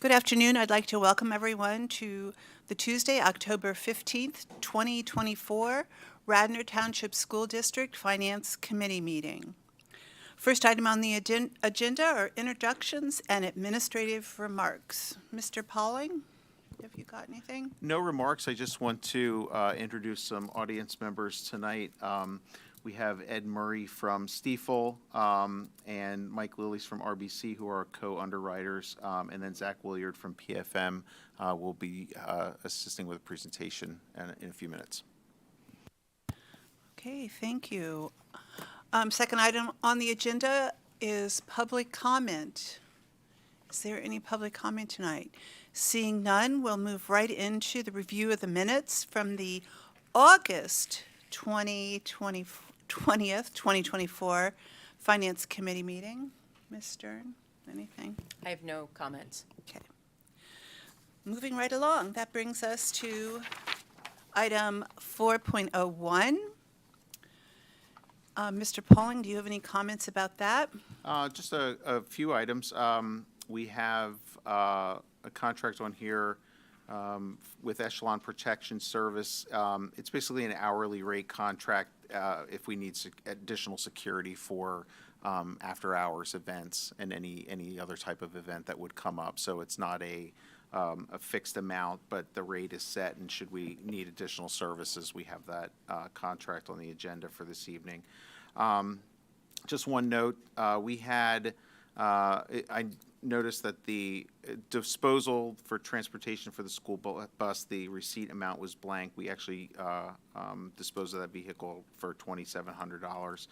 Good afternoon. I'd like to welcome everyone to the Tuesday, October 15th, 2024 Radnor Township School District Finance Committee meeting. First item on the agenda are introductions and administrative remarks. Mr. Pauling, have you got anything? No remarks. I just want to introduce some audience members tonight. We have Ed Murray from Stiefel and Mike Lillies from RBC, who are co-underwriters, and then Zach Williard from PFM will be assisting with a presentation in a few minutes. Okay, thank you. Second item on the agenda is public comment. Is there any public comment tonight? Seeing none, we'll move right into the review of the minutes from the August 2024 Finance Committee meeting. Ms. Stern, anything? I have no comments. Okay. Moving right along, that brings us to item 4.01. Mr. Pauling, do you have any comments about that? Just a few items. We have a contract on here with Echelon Protection Service. It's basically an hourly rate contract if we need additional security for after-hours events and any other type of event that would come up. So it's not a fixed amount, but the rate is set, and should we need additional services, we have that contract on the agenda for this evening. Just one note, we had, I noticed that the disposal for transportation for the school bus, the receipt amount was blank. We actually disposed of that vehicle for $2,700,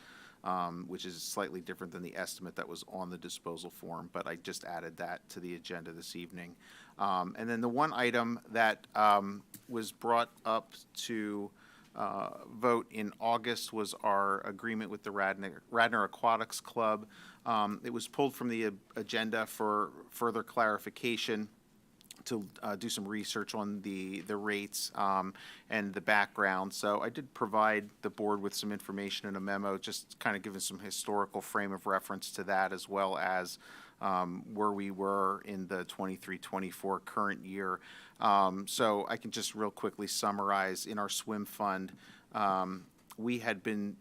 which is slightly different than the estimate that was on the disposal form, but I just added that to the agenda this evening. And then the one item that was brought up to vote in August was our agreement with the Radnor Aquatics Club. It was pulled from the agenda for further clarification to do some research on the rates and the background. So I did provide the board with some information in a memo, just kind of giving some historical frame of reference to that, as well as where we were in the 23-24 current year. So I can just real quickly summarize. In our swim fund, we had been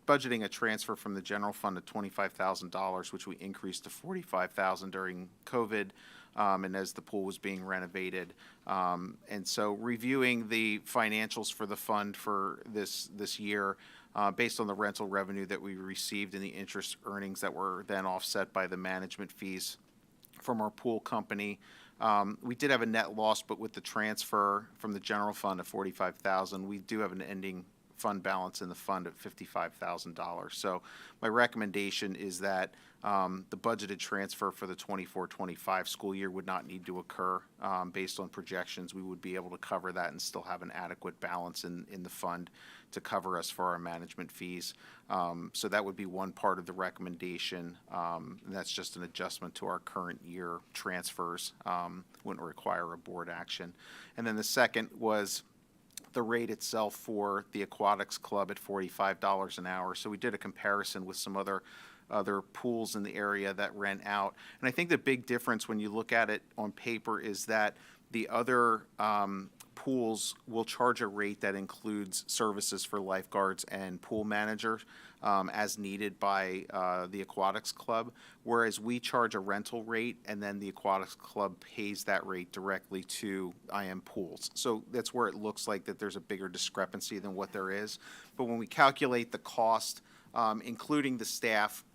budgeting a transfer from the general fund of $25,000, which we increased to $45,000 during COVID, and as the pool was being renovated. And so reviewing the financials for the fund for this year, based on the rental revenue that we received and the interest earnings that were then offset by the management fees from our pool company, we did have a net loss, but with the transfer from the general fund of $45,000, we do have an ending fund balance in the fund at $55,000. So my recommendation is that the budgeted transfer for the 24-25 school year would not need to occur. Based on projections, we would be able to cover that and still have an adequate balance in the fund to cover us for our management fees. So that would be one part of the recommendation, and that's just an adjustment to our current year transfers. Wouldn't require a board action. And then the second was the rate itself for the aquatics club at $45 an hour. So we did a comparison with some other pools in the area that rent out. And I think the big difference when you look at it on paper is that the other pools will charge a rate that includes services for lifeguards and pool managers as needed by the aquatics club, whereas we charge a rental rate and then the aquatics club pays that rate directly to IM Pools. So that's where it looks like that there's a bigger discrepancy than what there is. But when we calculate the cost, including the staff,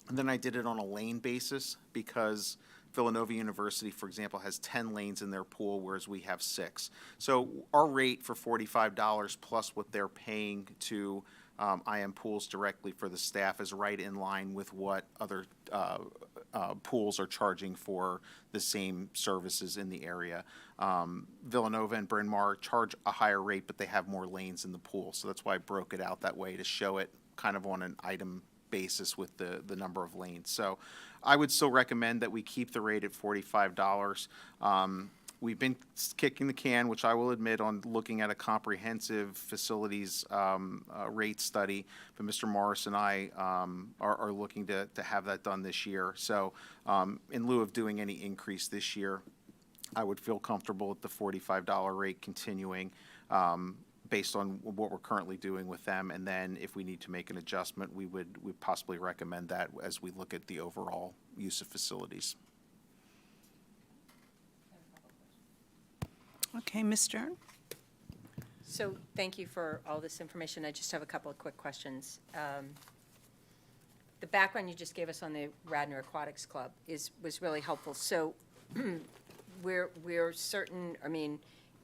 and then I did it on a lane basis because Villanova University, for example, has 10 lanes in their pool, whereas we have 6. So our rate for $45 plus what they're paying to IM Pools directly for the staff is right in line with what other pools are charging for the same services in the area. Villanova and Bryn Mawr charge a higher rate, but they have more lanes in the pool. So that's why I broke it out that way, to show it kind of on an item basis with the number of lanes. So I would still recommend that we keep the rate at $45. we've been kicking the can, which I will admit, on looking at a comprehensive facilities rate study. But Mr. Morris and I are looking to have that done this year. So in lieu of doing any increase this year, I would feel comfortable with the $45 rate continuing based on what we're currently doing with them. And then if we need to make an adjustment, we'd possibly recommend that as we look at the overall use of facilities. Okay, Ms. Stern? So thank you for all this information. I just have a couple of quick questions. The background you just gave us on the Radnor Aquatics Club was really helpful. So we're certain, I mean,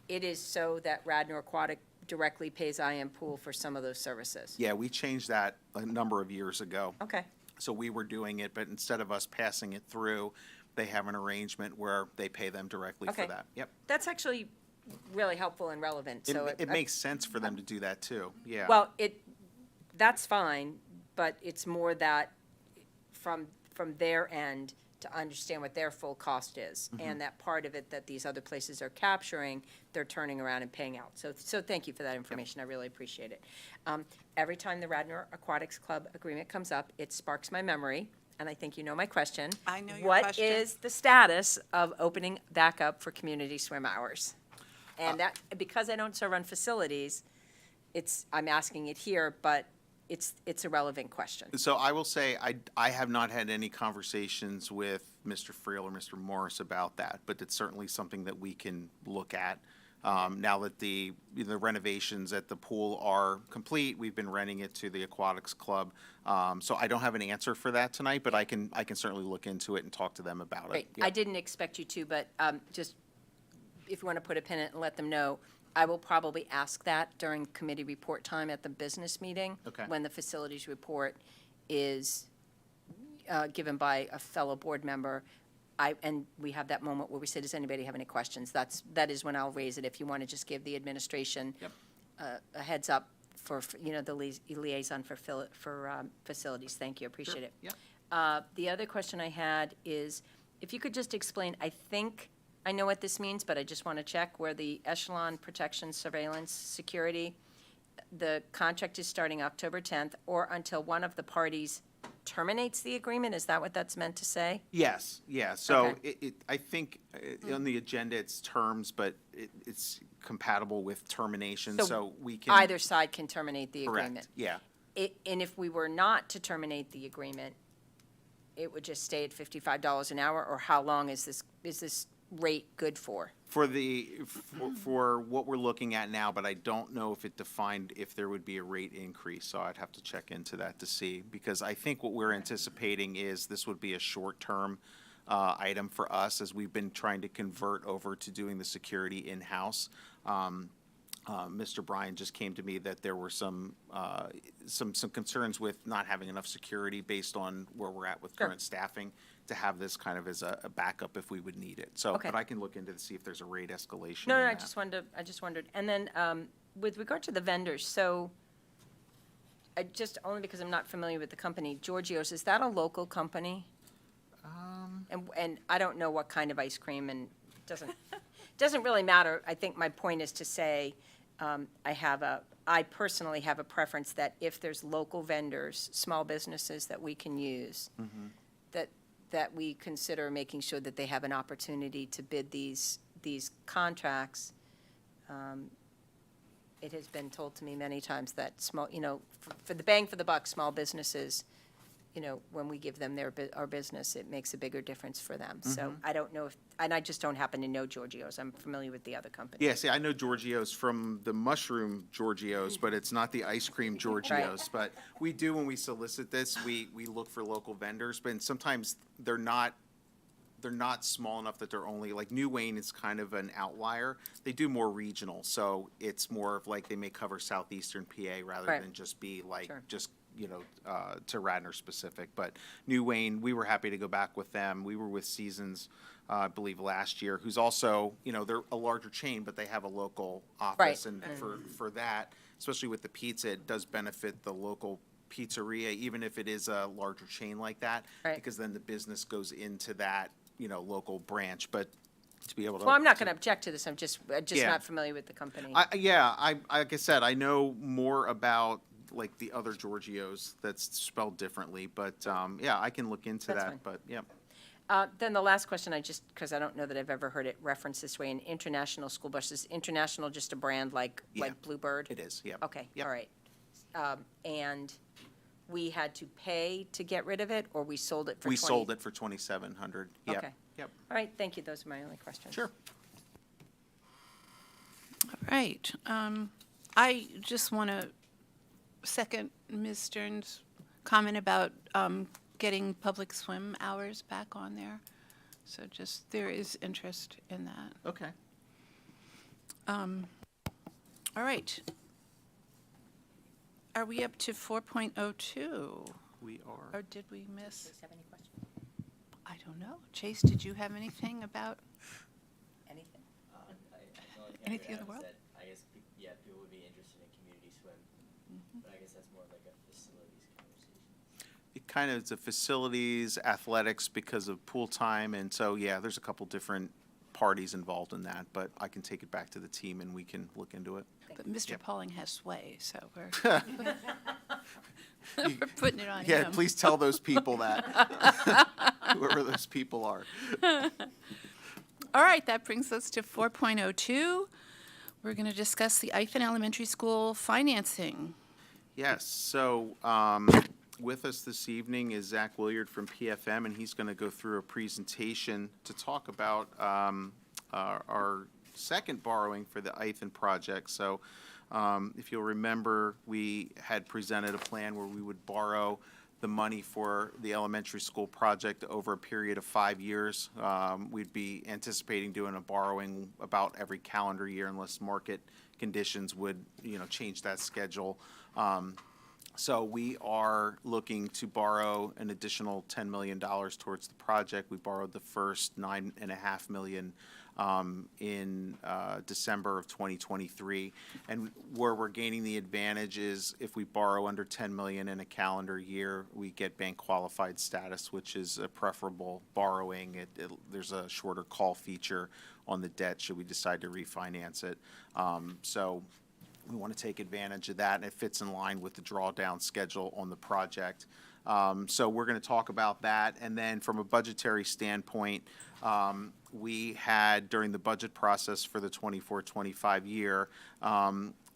it is so that Radnor Aquatic directly pays IM Pool for some of those services? Yeah, we changed that a number of years ago. Okay. So we were doing it, but instead of us passing it through, they have an arrangement where they pay them directly for Okay. that. Yep. That's actually really helpful and relevant. So It makes sense for them to do that too, yeah. Well, that's fine, but it's more that from their end to understand what their full cost is. Mm-hmm. And that part of it that these other places are capturing, they're turning around and paying out. So thank you for that information. I really appreciate it. Every time the Radnor Aquatics Club agreement comes up, it sparks my memory, and I think you know my question. I know your What question. is the status of opening back up for community swim hours? And that, because I don't serve on facilities, I'm asking it here, but it's a relevant question. So I will say, I have not had any conversations with Mr. Friel or Mr. Morris about that, but it's certainly something that we can look at. Now that the renovations at the pool are complete, we've been renting it to the Aquatics Club. So I don't have an answer for that tonight, but I can certainly look into it and talk to them about it. Great. Yeah. I didn't expect you to, but just if you want to put a pin in it and let them know, I will probably ask that during committee report time at the business meeting. Okay. When the facilities report is given by a fellow board member. And we have that moment where we say, does anybody have any questions? That is when I'll raise it, if you want to just give the administration Yep. a heads up for, the liaison for facilities. Thank you, appreciate it. Yeah. The other question I had is, if you could just explain, I think I know what this means, but I just want to check, where the echelon protection surveillance security, the contract is starting October 10th, or until one of the parties terminates the agreement? Is that what that's meant to say? Yes, yeah. So Okay. I think on the agenda it's terms, but it's compatible with termination, So so we can. Either side can terminate the agreement? Correct, yeah. And if we were not to terminate the agreement, it would just stay at $55 an hour, or how long is this rate good for? For what we're looking at now, but I don't know if it defined if there would be a rate increase, so I'd have to check into that to see. Because I think what we're anticipating is this would be a short-term item for us, as we've been trying to convert over to doing the security in-house. Mr. Bryan just came to me that there were some concerns with not having enough security based on where we're at with Sure. current staffing, to have this kind of as a backup if we would need it. So, Okay. but I can look into to see if there's a rate escalation. No, in I that. just wondered. And then with regard to the vendors, so only because I'm not familiar with the company, Giorgio's, is that a local company? And I don't know what kind of ice cream, and doesn't really matter. I think my point is to say, I personally have a preference that if there's local vendors, small businesses that we can use, that we consider making sure that they have an opportunity to bid these contracts. It has been told to me many times that small, for the bang for the buck, small businesses, when we give them our business, it makes a bigger difference for them. So I don't know and I just don't happen to know Giorgio's. I'm familiar with the other company. Yeah, see, I know Giorgio's from the mushroom Giorgio's, but it's not the ice cream Giorgio's. But we do, when we solicit this, we look for local vendors, but sometimes they're not small enough that they're only, like New Wayne is kind of an outlier. They do more regional, so it's more of like they may cover southeastern PA rather Right. than just be like, Sure. just, to Radnor specific. But New Wayne, we were happy to go back with them. We were with Seasons, I believe, last year, who's also, they're a larger chain, but they have a local office. Right. And for that, especially with the pizza, it does benefit the local pizzeria, even if it is a larger chain like that. Right. Because then the business goes into that, local branch. But to be able to. Well, I'm not going to object to this. I'm just Yeah. not familiar with the company. I like I said, I know more about like the other Giorgios that's spelled differently, but yeah, I can look into That's that. fine. But yeah, Then the last question, because I don't know that I've ever heard it referenced this way, in international school buses, international just a brand like Yeah. Bluebird? it is. Yeah. Okay, Yep. all right. And we had to pay to get rid of it, or we sold it for We 20? sold it for 2,700. Yep. Okay. Yep. All right, thank you. Those are my only questions. Sure. All right. I just want to second Ms. Stern's comment about getting public swim hours back on there. So just, there is interest in that. Okay. All right. Are we up to 4.02? We are. Or did we miss? Does have any questions? I don't know. Chase, did you have anything about? Anything? The only thing I would Anything in add the is world? that I guess, yeah, people would be interested in community swim, but I guess that's more like a facilities conversation. It kind of is a facilities, athletics because of pool time, and so yeah, there's a couple different parties involved in that. But I can take it back to the team and we can look into it. But Mr. Yep. Pauling has sway, so we're we're putting it on Yeah, him. please tell those people that, whoever those people are. All right, that brings us to 4.02. We're going to discuss the Ithan Elementary School financing. Yes, so with us this evening is Zach Williard from PFM, and he's going to go through a presentation to talk about our second borrowing for the Ithan project. So if you'll remember, we had presented a plan where we would borrow the money for the elementary school project over a period of 5 years. We'd be anticipating doing a borrowing about every calendar year unless market conditions would, change that schedule. So we are looking to borrow an additional $10 million towards the project. We borrowed the first $9.5 million in December of 2023. And where we're gaining the advantage is if we borrow under $10 million in a calendar year, we get bank qualified status, which is a preferable borrowing. There's a shorter call feature on the debt should we decide to refinance it. So we want to take advantage of that, and it fits in line with the drawdown schedule on the project. So we're going to talk about that. And then from a budgetary standpoint, we had, during the budget process for the 24-25 year,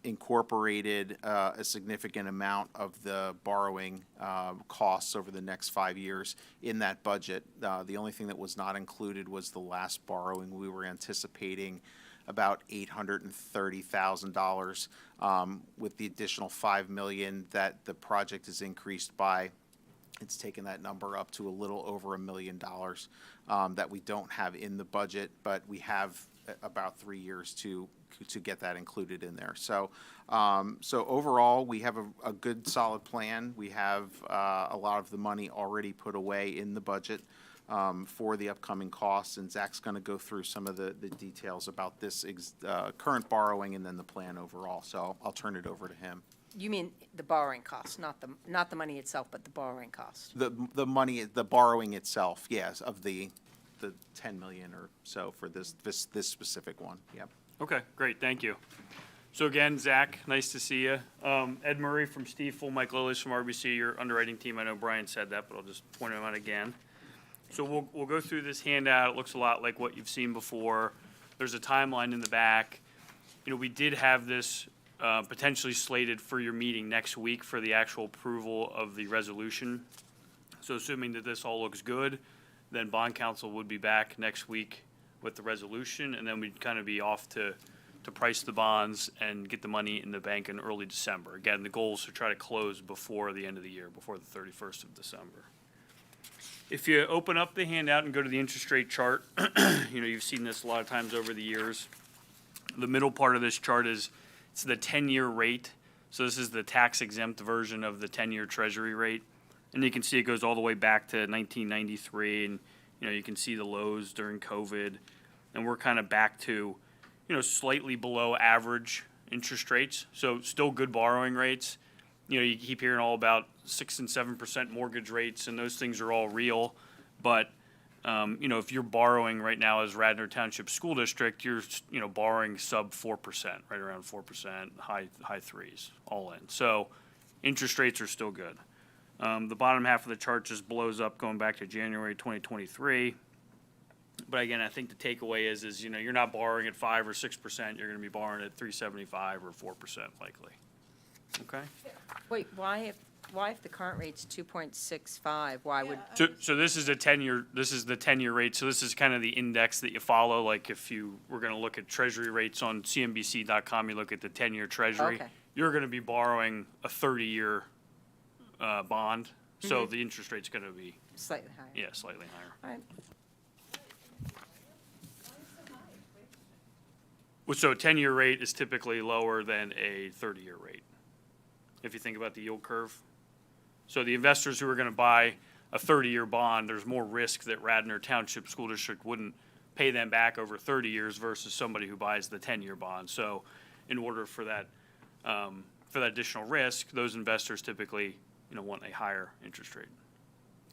incorporated a significant amount of the borrowing costs over the next 5 years in that budget. The only thing that was not included was the last borrowing. We were anticipating about $830,000 with the additional $5 million that the project is increased by. It's taken that number up to a little over $1 million that we don't have in the budget, but we have about 3 years to get that included in there. So, so overall, we have a good, solid plan. We have a lot of the money already put away in the budget for the upcoming costs, and Zach's going to go through some of the details about this current borrowing and then the plan overall. So I'll turn it over to him. You mean the borrowing cost, not the money itself, but the borrowing cost? The money, the borrowing itself, yes, of the 10 million or so for this specific one. Yep. Okay, great, thank you. So again, Zach, nice to see you. Ed Murray from Stiefel, Mike Lillis from RBC, your underwriting team. I know Brian said that, but I'll just point him out again. So we'll go through this handout. It looks a lot like what you've seen before. There's a timeline in the back. We did have this potentially slated for your meeting next week for the actual approval of the resolution. So assuming that this all looks good, then bond counsel would be back next week with the resolution, and then we'd kind of be off to price the bonds and get the money in the bank in early December. Again, the goal is to try to close before the end of the year, before the 31st of December. If you open up the handout and go to the interest rate chart, you've seen this a lot of times over the years. The middle part of this chart it's the 10-year rate. So this is the tax-exempt version of the 10-year Treasury rate. And you can see it goes all the way back to 1993, and you can see the lows during COVID. And we're kind of back to, slightly below average interest rates. So still good borrowing rates. You keep hearing all about 6% and 7% mortgage rates, and those things are all real. But If you're borrowing right now as Radnor Township School District, you're, borrowing sub 4%, right around 4%, high threes, all in. So interest rates are still good. The bottom half of the chart just blows up going back to January 2023. But again, I think the takeaway is you're not borrowing at 5 or 6%, you're going to be borrowing at 3.75 or 4% likely. Okay? Wait, why if the current rate's 2.65, why would, So this is the 10-year rate. So this is kind of the index that you follow. Like if you were going to look at treasury rates on cnbc.com, you look at the 10-year treasury. Okay. You're going to be borrowing a 30-year bond. So the interest rate's going to be, slightly higher? yeah, slightly higher. All right. Well, so a 10-year rate is typically lower than a 30-year rate, if you think about the yield curve. So the investors who are going to buy a 30-year bond, there's more risk that Radnor Township School District wouldn't pay them back over 30 years versus somebody who buys the 10-year bond. So in order for that additional risk, those investors typically, want a higher interest rate.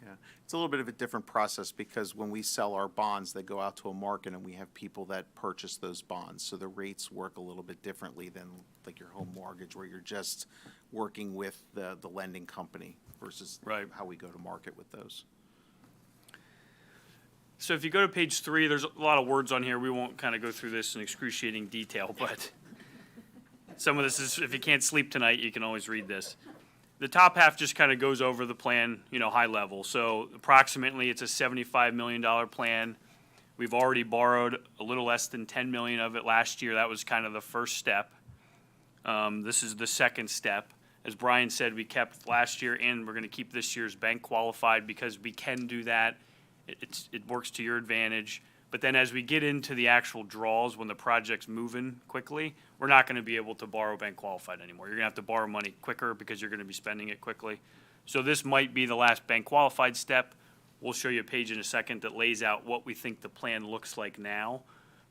Yeah, it's a little bit of a different process because when we sell our bonds, they go out to a market and we have people that purchase those bonds. So the rates work a little bit differently than like your home mortgage where you're just working with the lending company versus Right. how we go to market with those. So if you go to page 3, there's a lot of words on here. We won't kind of go through this in excruciating detail, but some of this is, if you can't sleep tonight, you can always read this. The top half just kind of goes over the plan, high level. So approximately it's a $75 million plan. We've already borrowed a little less than $10 million of it last year. That was kind of the first step. This is the second step. As Brian said, we kept last year and we're going to keep this year's bank qualified because we can do that. It works to your advantage. But then as we get into the actual draws, when the project's moving quickly, we're not going to be able to borrow bank qualified anymore. You're going to have to borrow money quicker because you're going to be spending it quickly. So this might be the last bank qualified step. We'll show you a page in a second that lays out what we think the plan looks like now.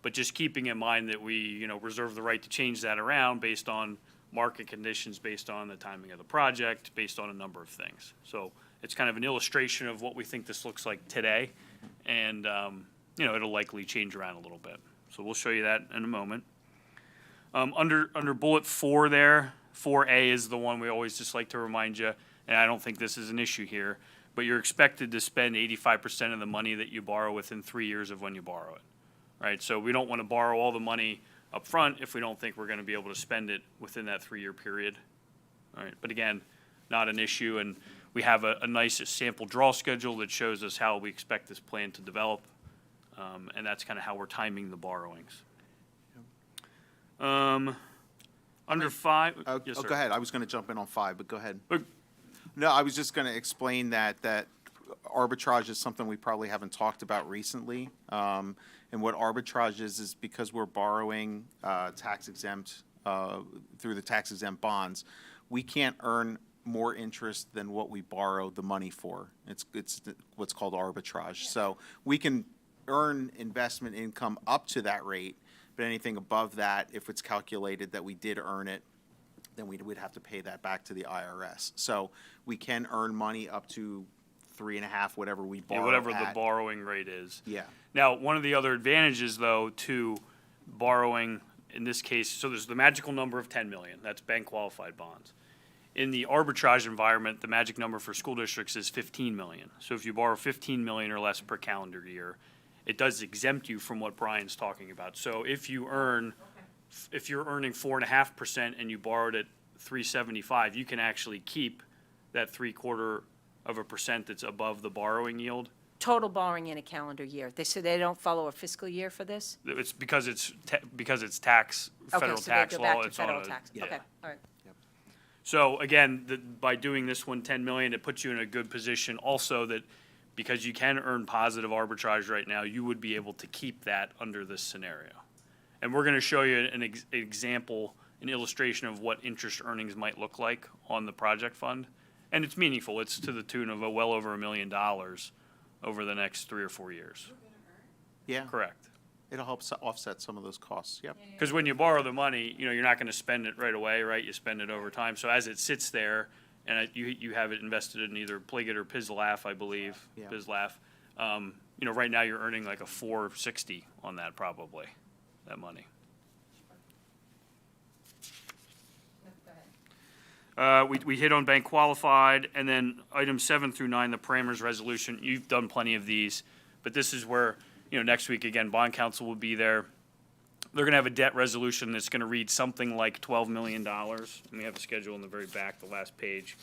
But just keeping in mind that we, reserve the right to change that around based on market conditions, based on the timing of the project, based on a number of things. So it's kind of an illustration of what we think this looks like today. And, it'll likely change around a little bit. So we'll show you that in a moment. Under bullet 4 there, 4A is the one we always just like to remind you, and I don't think this is an issue here, but you're expected to spend 85% of the money that you borrow within 3 years of when you borrow it, right? So we don't want to borrow all the money up front if we don't think we're going to be able to spend it within that 3-year period. All right, but again, not an issue, and we have a nice sample draw schedule that shows us how we expect this plan to develop. And that's kind of how we're timing the borrowings. Under 5, yes, sir. Go ahead. I was going to jump in on 5, but go ahead. Look. No, I was just going to explain that arbitrage is something we probably haven't talked about recently. And what arbitrage is because we're borrowing tax exempt through the tax exempt bonds, we can't earn more interest than what we borrow the money for. It's what's called arbitrage. So we can earn investment income up to that rate, but anything above that, if it's calculated that we did earn it, then we would have to pay that back to the IRS. So we can earn money up to 3.5, whatever we borrow. Yeah, whatever the at. borrowing rate is. Yeah. Now, one of the other advantages, though, to borrowing in this case, so there's the magical number of 10 million. That's bank qualified bonds. In the arbitrage environment, the magic number for school districts is 15 million. So if you borrow 15 million or less per calendar year, it does exempt you from what Brian's talking about. So if you earn, if you're earning 4.5% and you borrowed at 3.75, you can actually keep that 0.75% that's above the borrowing yield. Total borrowing in a calendar year. So they don't follow a fiscal year for this? It's because it's tax, federal Okay, so tax they go law. back to It's on federal a- tax. yeah. Okay, all right. So again, by doing this one, 10 million, it puts you in a good position also that because you can earn positive arbitrage right now, you would be able to keep that under this scenario. And we're going to show you an example, an illustration of what interest earnings might look like on the project fund. And it's meaningful. It's to the tune of well over $1 million over the next 3 or 4 years. Yeah. Correct. It'll help offset some of those costs. Yep. Because when you borrow the money, you're not going to spend it right away, right? You spend it over time. So as it sits there, and you have it invested in either Pliget or PISLAF, I believe, Yeah. PISLAF, Right now you're earning like a 460 on that probably, that money. We hit on bank qualified, and then items 7 through 9, the parameters resolution, you've done plenty of these, but this is where, next week, again, bond counsel will be there. They're gonna have a debt resolution that's gonna read something like $12 million, and we have a schedule in the very back, the last page.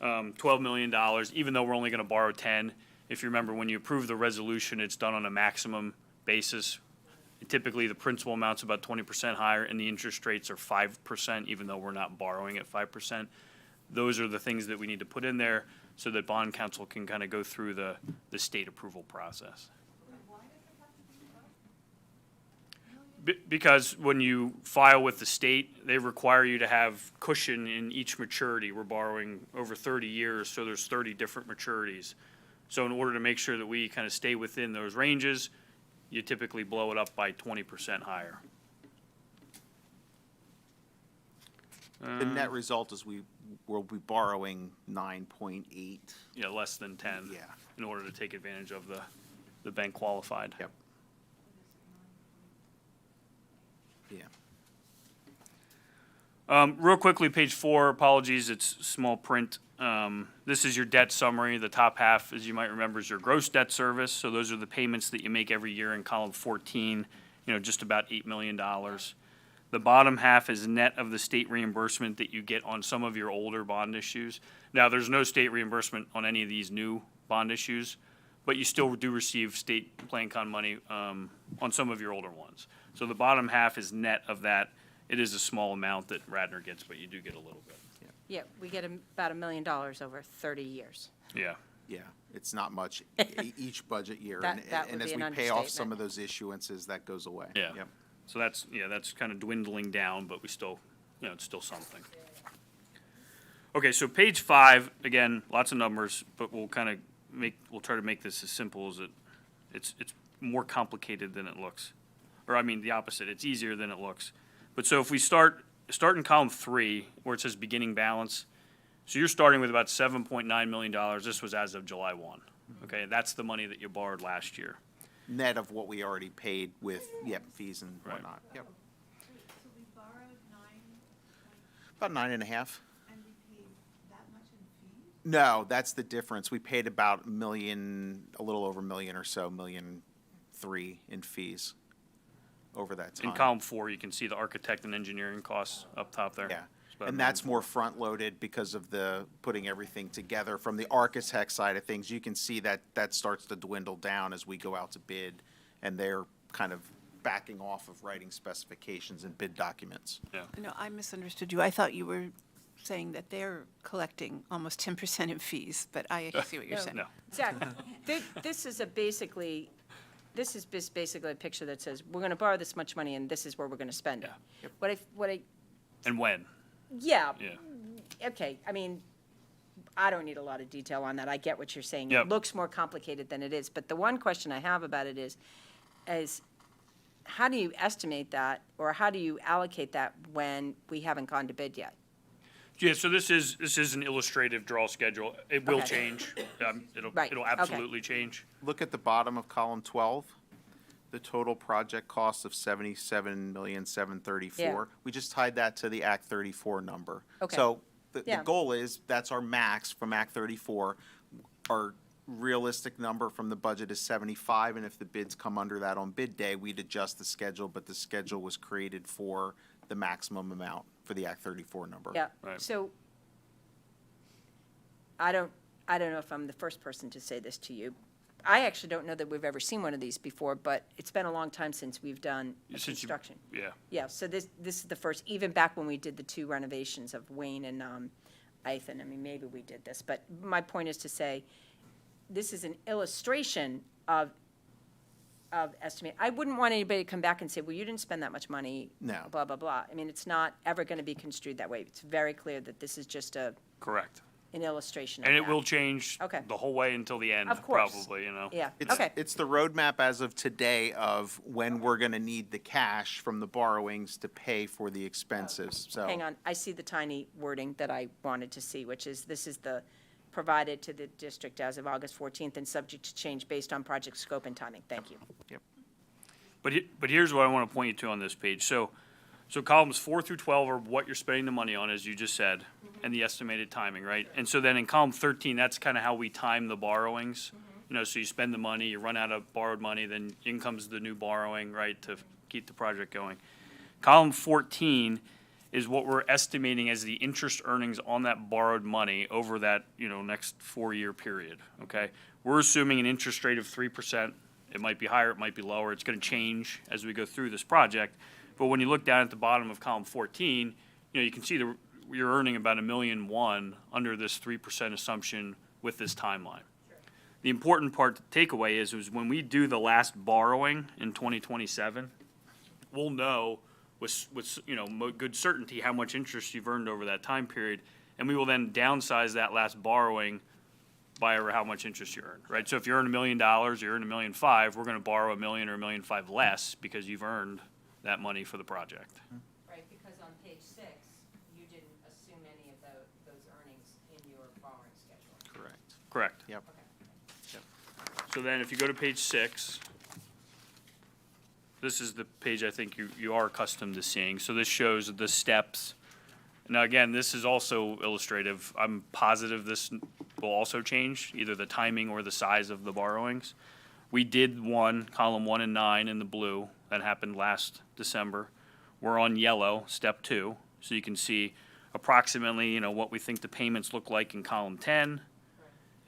$12 million, even though we're only gonna borrow 10. If you remember, when you approve the resolution, it's done on a maximum basis. Typically, the principal amount's about 20% higher, and the interest rates are 5%, even though we're not borrowing at 5%. Those are the things that we need to put in there so that bond counsel can kind of go through the state approval process. Because when you file with the state, they require you to have cushion in each maturity. We're borrowing over 30 years, so there's 30 different maturities. So in order to make sure that we kind of stay within those ranges, you typically blow it up by 20% higher. The net result is we'll be borrowing 9.8. Yeah, less than 10. Yeah. In order to take advantage of the bank qualified. Yep. Yeah. Real quickly, page 4, apologies, it's small print. This is your debt summary. The top half, as you might remember, is your gross debt service. So those are the payments that you make every year in column 14, just about $8 million. The bottom half is net of the state reimbursement that you get on some of your older bond issues. Now, there's no state reimbursement on any of these new bond issues, but you still do receive state Plan Con money on some of your older ones. So the bottom half is net of that. It is a small amount that Radnor gets, but you do get a little bit. Yeah, we get about $1 million over 30 years. Yeah. Yeah, it's not much each budget year. That would And as be we an pay off some understatement. of those issuances, that goes away. Yeah. Yep. So that's kind of dwindling down, but we still, it's still something. Okay, so page 5, again, lots of numbers, but we'll try to make this as simple as it's more complicated than it looks. Or I mean, the opposite, it's easier than it looks. But so if we start in column 3, where it says beginning balance, so you're starting with about $7.9 million. This was as of July 1. Okay, that's the money that you borrowed last year. Net of what we already paid with, fees and Right. whatnot. Yep. So we borrowed 9, About 9.5. and we paid that much in fees? No, that's the difference. We paid about a little over $1 million or so, $1.3 million in fees over that time. In column 4, you can see the architect and engineering costs up top there. Yeah, It's about and $1.4 that's more front-loaded because of the putting everything together. From the architect side of things, you can see that starts to dwindle down as we go out to bid, and they're kind of backing off of writing specifications and bid documents. Yeah. No, I misunderstood you. I thought you were saying that they're collecting almost 10% in fees, but I see what you're saying. No. Zach, this is basically a picture that says, we're going to borrow this much money and this is where we're going to spend it. Yeah. What I, And when? yeah, Yeah. okay, I mean, I don't need a lot of detail on that. I get what you're saying. Yep. It looks more complicated than it is. But the one question I have about it is how do you estimate that, or how do you allocate that when we haven't gone to bid yet? Yeah, so this is an illustrative draw schedule. It will Okay. change. It'll Right, okay. absolutely change. Look at the bottom of column 12, the total project cost of $77,734,000. Yeah. We just tied that to the Act 34 number. Okay. So the Yeah. goal is, that's our max from Act 34. Our realistic number from the budget is 75, and if the bids come under that on bid day, we'd adjust the schedule, but the schedule was created for the maximum amount for the Act 34 number. Yeah, Right. so I don't know if I'm the first person to say this to you. I actually don't know that we've ever seen one of these before, but it's been a long time since we've done a Since you- construction. Yeah. Yeah, so this is the first, even back when we did the 2 renovations of Wayne and Ethan, I mean, maybe we did this, but my point is to say, this is an illustration of estimate. I wouldn't want anybody to come back and say, well, you didn't spend that much money. No. Blah, blah, blah. I mean, it's not ever going to be construed that way. It's very clear that this is just an Correct. illustration of And that. it will change Okay. the whole way until the end, Of course. probably, Yeah, It's, okay. it's the roadmap as of today of when we're gonna need the cash from the borrowings to pay for the expenses, so. Hang on, I see the tiny wording that I wanted to see, which is, this is the provided to the district as of August 14th and subject to change based on project scope and timing. Thank you. Yep. But here's what I want to point you to on this page. So columns 4 through 12 are what you're spending the money on, as you just said, and the estimated timing, right? And so then in column 13, that's kind of how we time the borrowings. You know, so you spend the money, you run out of borrowed money, then in comes the new borrowing, right, to keep the project going. Column 14 is what we're estimating as the interest earnings on that borrowed money over that, next 4-year period, okay? We're assuming an interest rate of 3%. It might be higher, it might be lower. It's going to change as we go through this project. But when you look down at the bottom of column 14, you can see you're earning about $1.1 million under this 3% assumption with this timeline. The important part to take away is when we do the last borrowing in 2027, we'll know with good certainty how much interest you've earned over that time period, and we will then downsize that last borrowing by how much interest you earned, right? So if you earn $1 million, you earn $1.5 million, we're going to borrow $1 million or $1.5 million less because you've earned that money for the project. Right, because on page 6, you didn't assume any of those earnings in your borrowing schedule. Correct. Yep. So then if you go to page 6, this is the page I think you are accustomed to seeing. So this shows the steps. Now, again, this is also illustrative. I'm positive this will also change, either the timing or the size of the borrowings. We did column 1 and 9 in the blue. That happened last December. We're on yellow, step 2. So you can see approximately, what we think the payments look like in column 10.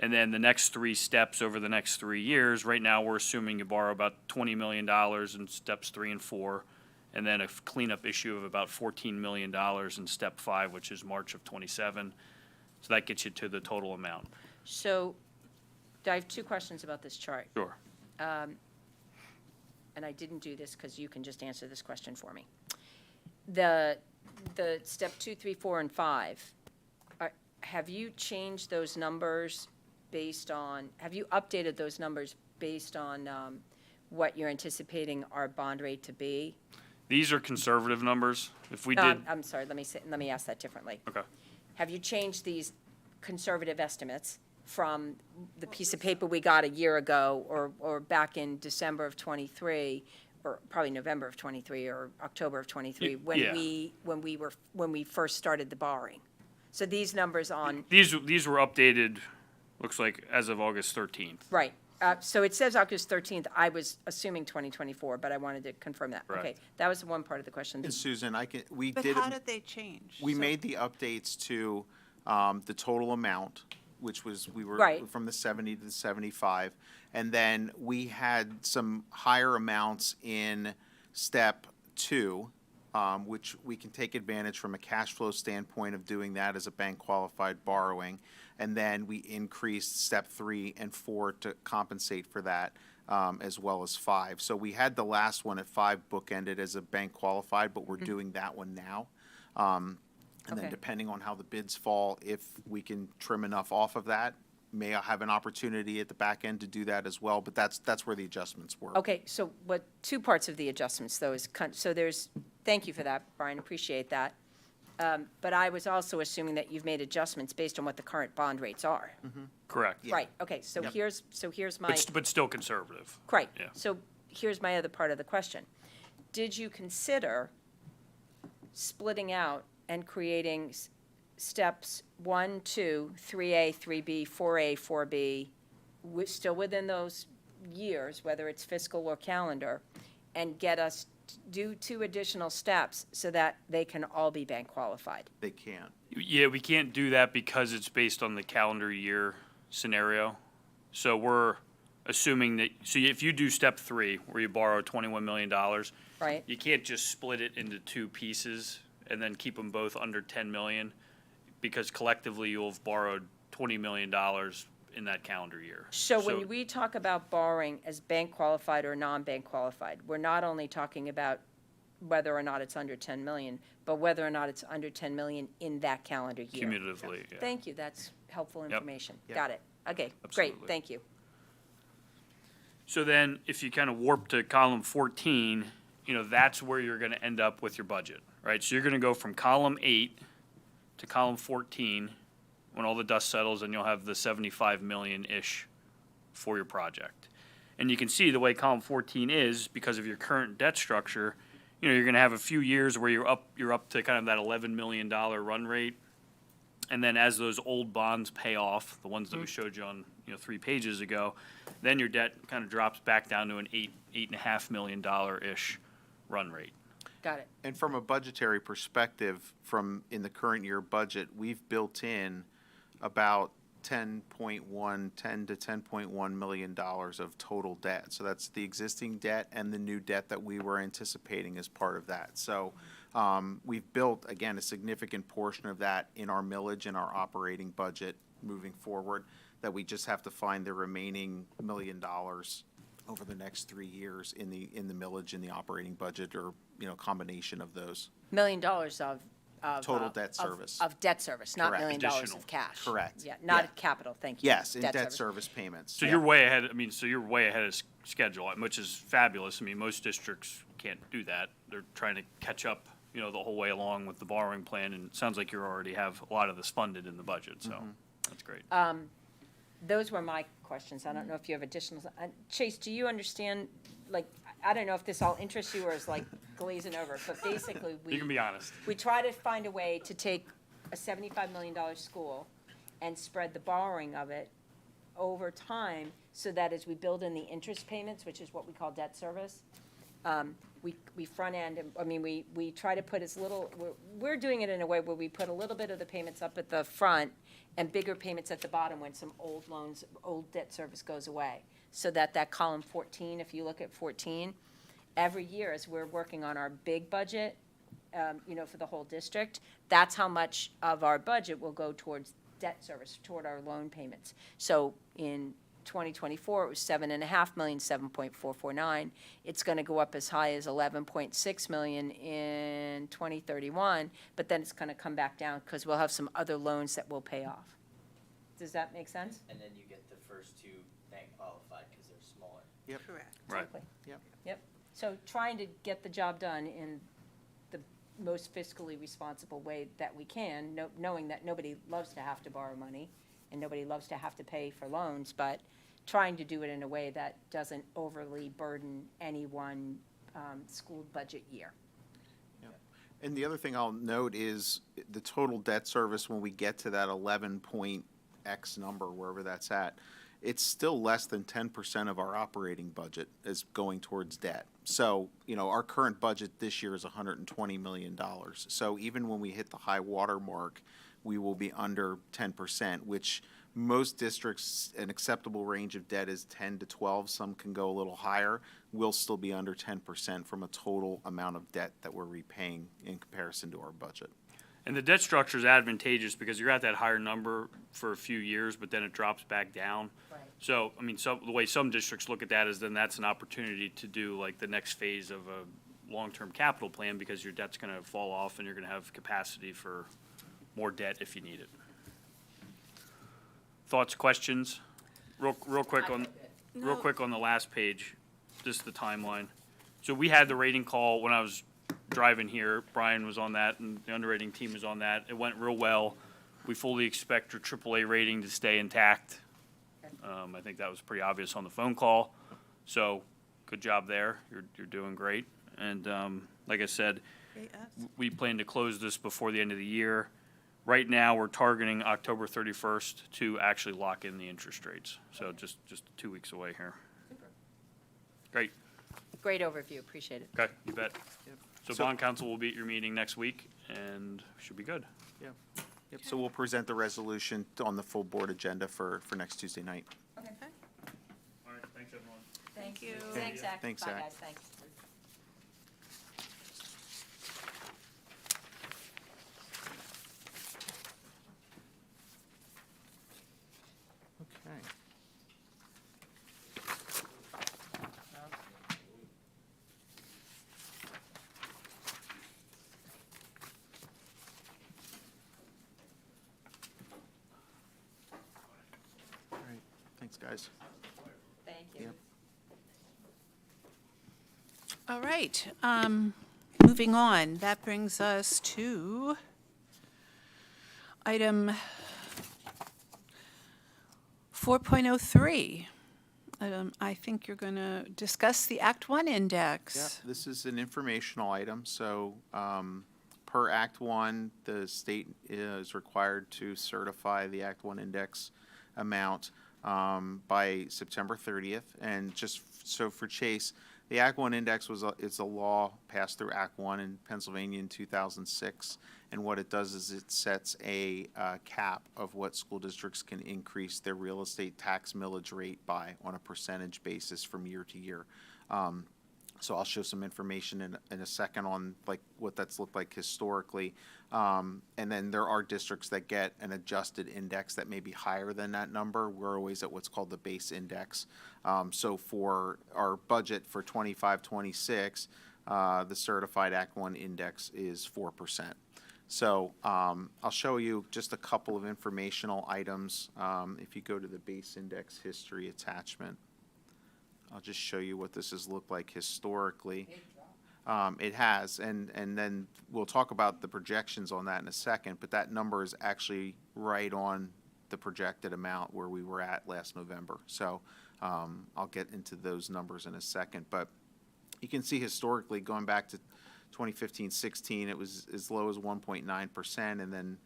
And then the next 3 steps over the next 3 years. Right now, we're assuming you borrow about $20 million in steps 3 and 4. And then a cleanup issue of about $14 million in step 5, which is March of 27. So that gets you to the total amount. So I have 2 questions about this chart. Sure. And I didn't do this because you can just answer this question for me. The step 2, 3, 4, and 5, have you changed those numbers have you updated those numbers based on what you're anticipating our bond rate to be? These are conservative numbers. If we No, did, I'm sorry, let me ask that differently. okay. Have you changed these conservative estimates from the piece of paper we got a year ago or back in December of '23, or probably November of '23 or October of '23, Yeah. when we first started the borrowing? So these numbers on, These were updated, looks like, as of August 13th. right, so it says August 13th, I was assuming 2024, but I wanted to confirm that. Correct. Okay, that was one part of the question. And Susan, we But did, how did they change? we So- made the updates to the total amount, which was, we were Right. from the 70 to the 75. And then we had some higher amounts in step 2, which we can take advantage from a cash flow standpoint of doing that as a bank qualified borrowing. And then we increased step 3 and 4 to compensate for that, as well as 5. So we had the last one at 5 bookended as a bank qualified, but we're doing that one now. And then Okay. depending on how the bids fall, if we can trim enough off of that, may have an opportunity at the back end to do that as well, but that's where the adjustments were. Okay, so 2 parts of the adjustments, though, thank you for that, Brian, appreciate that. But I was also assuming that you've made adjustments based on what the current bond rates are. Correct. Yeah. Right, okay, so Yep. here's my, But still conservative. right. Yeah. So here's my other part of the question. Did you consider splitting out and creating steps 1, 2, 3A, 3B, 4A, 4B, still within those years, whether it's fiscal or calendar, and get us to do 2 additional steps so that they can all be bank qualified? They can't. Yeah, we can't do that because it's based on the calendar year scenario. So we're assuming that, so if you do step 3, where you borrow $21 million, Right? you can't just split it into 2 pieces and then keep them both under 10 million, because collectively you'll have borrowed $20 million in that calendar year. So when we talk about borrowing as bank qualified or non-bank qualified, we're not only talking about whether or not it's under 10 million, but whether or not it's under 10 million in that calendar year. Cumulatively, yeah. Thank you, that's helpful information. Yep. Got it. Okay, great, Absolutely. thank you. So then, if you kind of warp to column 14, that's where you're going to end up with your budget, right? So you're going to go from column 8 to column 14 when all the dust settles, and you'll have the 75 million-ish for your project. And you can see the way column 14 is, because of your current debt structure, you're going to have a few years where you're up to kind of that $11 million run rate. And then as those old bonds pay off, the ones that we showed you on, 3 pages ago, then your debt kind of drops back down to an $8.5 million-ish run rate. Got it. And from a budgetary perspective, in the current year budget, we've built in about $10 to $10.1 million of total debt. So that's the existing debt and the new debt that we were anticipating as part of that. So we've built, again, a significant portion of that in our millage and our operating budget moving forward, that we just have to find the remaining $1 million over the next 3 years in the millage, in the operating budget, or, combination of those. $1 million of Total debt service. Of debt service, not $1 Correct. million Additional. of cash. Correct. Yeah, not Yeah. capital, thank you. Yes, in debt service payments. So you're way ahead, so you're way ahead of schedule, which is fabulous. I mean, most districts can't do that. They're trying to catch up, the whole way along with the borrowing plan, and it sounds like you already have a lot of this funded in the budget, so that's great. Those were my questions. I don't know if you have additional. Chase, do you understand, I don't know if this all interests you or is like glazing over, but basically You can be honest. we try to find a way to take a $75 million school and spread the borrowing of it over time so that as we build in the interest payments, which is what we call debt service, we front end, we try to put as little, we're doing it in a way where we put a little bit of the payments up at the front and bigger payments at the bottom when some old loans, old debt service goes away. So that column 14, if you look at 14, every year as we're working on our big budget, for the whole district, that's how much of our budget will go towards debt service, toward our loan payments. So in 2024, it was $7.5 million, 7.449. It's going to go up as high as 11.6 million in 2031, but then it's going to come back down because we'll have some other loans that will pay off. Does that make sense? And then you get the first 2 bank qualified because they're smaller. Correct. Right. Exactly. Yep. Yep. So trying to get the job done in the most fiscally responsible way that we can, knowing that nobody loves to have to borrow money and nobody loves to have to pay for loans, but trying to do it in a way that doesn't overly burden any one school budget year. And the other thing I'll note is the total debt service, when we get to that 11 point X number, wherever that's at, it's still less than 10% of our operating budget is going towards debt. So, our current budget this year is $120 million. So even when we hit the high water mark, we will be under 10%, which most districts, an acceptable range of debt is 10 to 12. Some can go a little higher. We'll still be under 10% from a total amount of debt that we're repaying in comparison to our budget. And the debt structure is advantageous because you're at that higher number for a few years, but then it drops back down. Right. So, the way some districts look at that is then that's an opportunity to do like the next phase of a long-term capital plan because your debt's going to fall off and you're going to have capacity for more debt if you need it. Thoughts, questions? Real quick on the last page, just the timeline. So we had the rating call when I was driving here. Brian was on that and the underwriting team was on that. It went real well. We fully expect your AAA rating to stay intact. I think that was pretty obvious on the phone call. So good job there. You're doing great. And like I said, we plan to close this before the end of the year. Right now, we're targeting October 31st to actually lock in the interest rates. So just 2 weeks away here. Great. Great overview, appreciate it. Okay, you bet. So So- bond council will be at your meeting next week and should be good. Yep. So we'll present the resolution on the full board agenda for next Tuesday night. All right, thanks, everyone. Thank you. Thanks, Zach. Thanks, Bye, Zach. guys, thanks. Okay. All right, thanks, guys. Thank you. Yep. All right, moving on. That brings us to item 4.03. I think you're going to discuss the Act One index. Yeah, this is an informational item, so per Act One, the state is required to certify the Act One index amount by September 30th. And just so for Chase, the Act One index it's a law passed through Act One in Pennsylvania in 2006. And what it does is it sets a cap of what school districts can increase their real estate tax millage rate by on a percentage basis from year to year. So I'll show some information in a second on like what that's looked like historically. And then there are districts that get an adjusted index that may be higher than that number. We're always at what's called the base index. So for our budget for 25-26, the certified Act One index is 4%. So I'll show you just a couple of informational items. If you go to the base index history attachment, I'll just show you what this has looked like historically. It has, and then we'll talk about the projections on that in a second, but that number is actually right on the projected amount where we were at last November. So I'll get into those numbers in a second, but you can see historically going back to 2015-16, it was as low as 1.9%, and then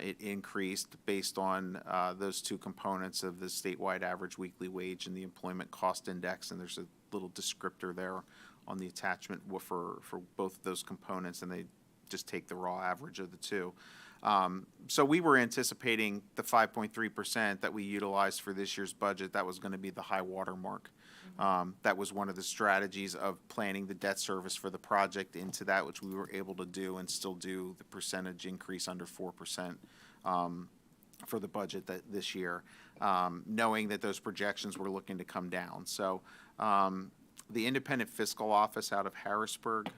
it increased based on those two components of the statewide average weekly wage and the employment cost index, and there's a little descriptor there on the attachment for both of those components, and they just take the raw average of the two. So we were anticipating the 5.3% that we utilized for this year's budget. That was going to be the high water mark. That was one of the strategies of planning the debt service for the project into that, which we were able to do and still do the percentage increase under 4% for the budget this year, knowing that those projections were looking to come down. So the Independent Fiscal Office out of Harrisburg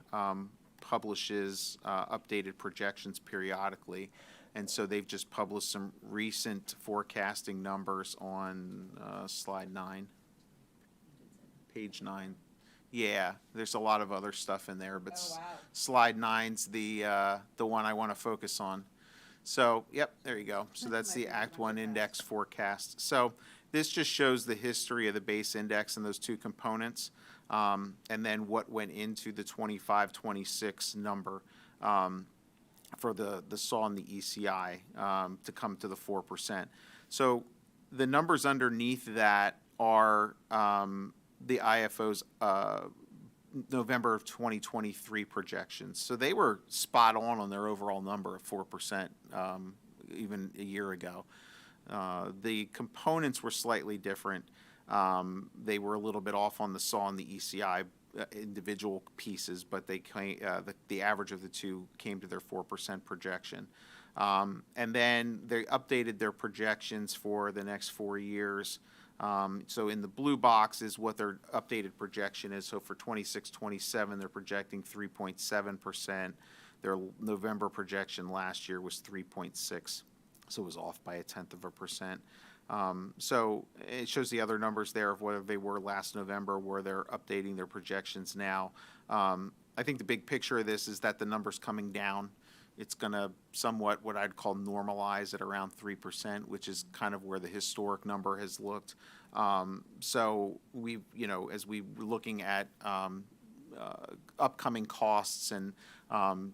publishes updated projections periodically. And so they've just published some recent forecasting numbers on slide 9. Page 9. Yeah, there's a lot of other stuff in there, but slide 9's the one I want to focus on. So, yep, there you go. So that's the Act One index forecast. So this just shows the history of the base index and those two components, and then what went into the 25-26 number for the SAW and the ECI to come to the 4%. So the numbers underneath that are the IFO's November of 2023 projections. So they were spot on their overall number of 4% even a year ago. The components were slightly different. They were a little bit off on the SAW and the ECI individual pieces, but they the average of the two came to their 4% projection. And then they updated their projections for the next 4 years. So in the blue box is what their updated projection is. So for 26-27, they're projecting 3.7%. Their November projection last year was 3.6, so it was off by 0.1%. So it shows the other numbers there of what they were last November, where they're updating their projections now. I think the big picture of this is that the number's coming down. It's going to somewhat what I'd call normalize at around 3%, which is kind of where the historic number has looked. So we, as we were looking at upcoming costs and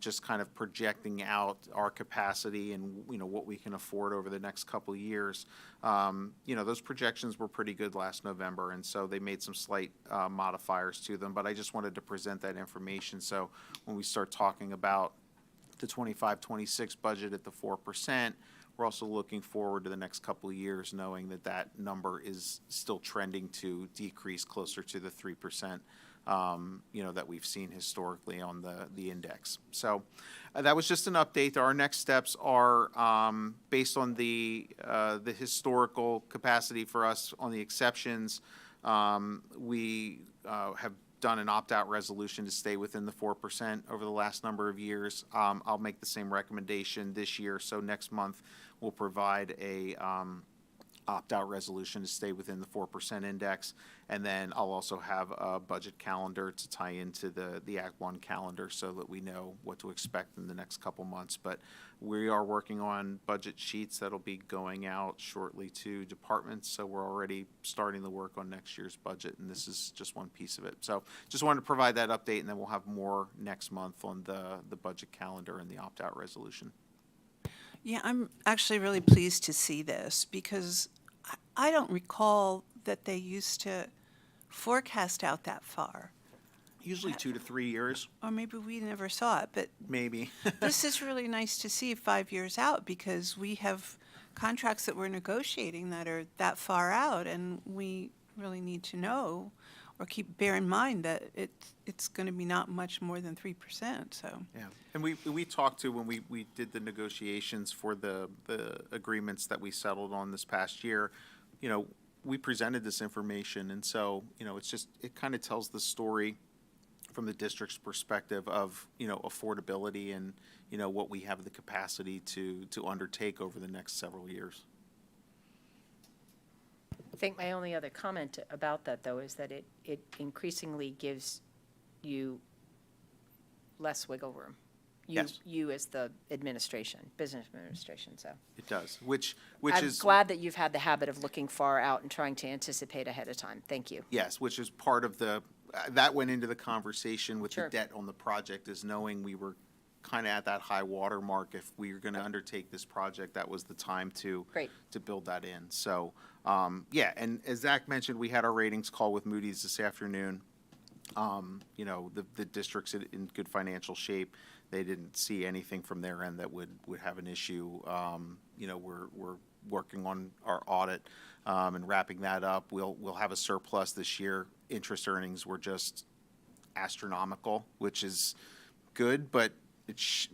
just kind of projecting out our capacity and what we can afford over the next couple of years, those projections were pretty good last November, and so they made some slight modifiers to them. But I just wanted to present that information, so when we start talking about the 25-26 budget at the 4%, we're also looking forward to the next couple of years, knowing that that number is still trending to decrease closer to the 3%, that we've seen historically on the index. So that was just an update. Our next steps are based on the historical capacity for us on the exceptions. We have done an opt-out resolution to stay within the 4% over the last number of years. I'll make the same recommendation this year. So next month, we'll provide a opt-out resolution to stay within the 4% index. And then I'll also have a budget calendar to tie into the Act One calendar so that we know what to expect in the next couple months. But we are working on budget sheets that'll be going out shortly to departments. So we're already starting the work on next year's budget, and this is just one piece of it. So just wanted to provide that update, and then we'll have more next month on the budget calendar and the opt-out resolution. Yeah, I'm actually really pleased to see this because I don't recall that they used to forecast out that far. Usually 2 to 3 years, Or maybe we never saw it, but maybe. this is really nice to see 5 years out because we have contracts that we're negotiating that are that far out, and we really need to know or bear in mind that it's going to be not much more than 3%, so. Yeah, and we talked to, when we did the negotiations for the agreements that we settled on this past year, you know, we presented this information, and so, you know, it's just, it kind of tells the story from the district's perspective of, you know, affordability and, you know, what we have the capacity to undertake over the next several years. I think my only other comment about that, though, is that it increasingly gives you less wiggle room. Yes. You as the administration, business administration, so. It does, which I'm is. glad that you've had the habit of looking far out and trying to anticipate ahead of time. Thank you. Yes, which is part of that went into the conversation with the Sure. debt on the project, is knowing we were kind of at that high water mark. If we were going to undertake this project, that was the time to Great. to build that in. So, yeah, and as Zach mentioned, we had our ratings call with Moody's this afternoon. You know, the district's in good financial shape. They didn't see anything from their end that would have an issue. You know, we're working on our audit and wrapping that up. We'll have a surplus this year. Interest earnings were just astronomical, which is good, but it's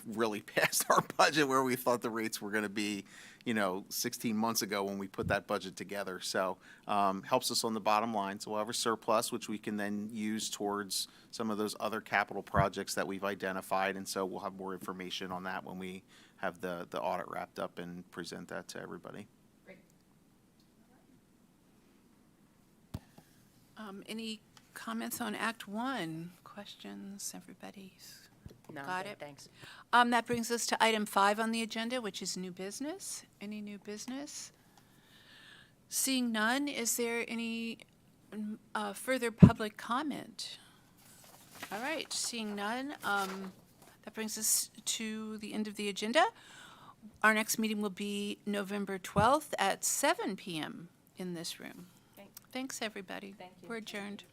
really past our budget where we thought the rates were going to be, you know, 16 months ago when we put that budget together. So helps us on the bottom line. So we'll have a surplus, which we can then use towards some of those other capital projects that we've identified. And so we'll have more information on that when we have the audit wrapped up and present that to everybody. Any comments on Act One? Questions, everybody's? No, I'm Got good, it. thanks. That brings us to item 5 on the agenda, which is new business. Any new business? Seeing none, is there any further public comment? All right, seeing none, that brings us to the end of the agenda. Our next meeting will be November 12th at 7 p.m. in this room. Okay. Thanks, everybody. Thank you. We're adjourned.